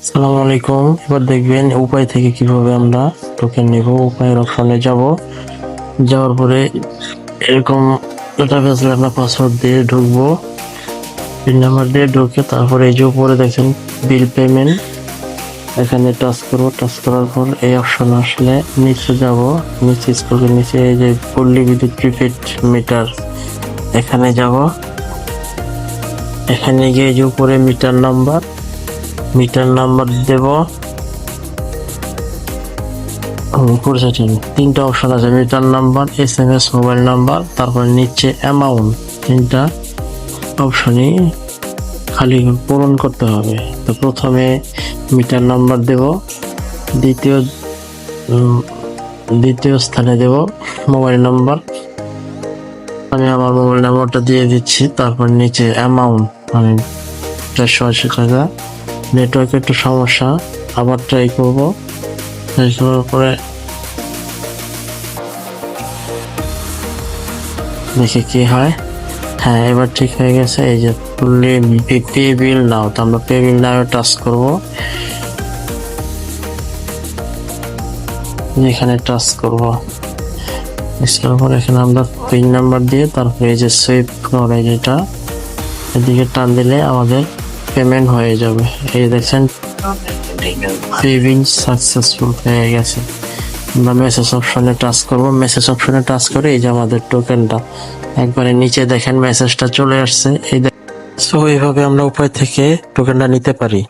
আসসালামু আলাইকুম। এবার দেখবেন উপায় থেকে কিভাবে আমরা টোকেন নেব। উপায়ের অপশনে যাওয়ার পরে এরকম ডাটাবেস আমরা পাসওয়ার্ড দিয়ে ঢুকবো, পিন নাম্বার দিয়ে ঢুকে তারপরে এই যে উপরে দেখেন বিল পেমেন্ট, এখানে টাচ করবো। টাচ করার পর এই অপশন আসলে নিচে যাব, নিচে স্ক্রল করে নিচে এই যে পল্লী বিদ্যুৎ প্রিপেড মিটার, এখানে যাব। এখানে গিয়ে এই যে উপরে মিটার নাম্বার দেব। তিনটা অপশন আছে, metre number, SMS mobile number, তারপরে নিচে অ্যামাউন্ট। তিনটা অপশনই খালি পূরণ করতে হবে। তো প্রথমে মিটার নাম্বার দেব, দ্বিতীয় স্থানে দেব মোবাইল নাম্বার। আমি আমার মোবাইল নাম্বারটা দিয়ে দিচ্ছি। তারপর নিচে অ্যামাউন্ট, মানে 480 টাকা। নেটওয়ার্কের একটু সমস্যা, আবার ট্রাই করবো। ট্রাই করার পরে দেখি কি হয়। হ্যাঁ, এবার ঠিক হয়ে গেছে। এই যে পে বিল নাও, তো আমরা পে বিল নাও টাচ করবো। এখানে টাচ করবো, তারপর এখানে আমরা পিন নাম্বার দিয়ে তারপরে এই যে সেভ করে যেটা এদিকে টান দিলে আমাদের পেমেন্ট হয়ে যাবে। এই দেখছেন পেমেন্ট সাকসেসফুল হয়ে গেছে। আমরা মেসেজ অপশনে টাচ করব। মেসেজ অপশনে টাচ করে এই যে আমাদের টোকেনটা একবারে নিচে দেখেন মেসেজটা চলে আসছে। সো এইভাবে আমরা উপায় থেকে টোকেনটা নিতে পারি।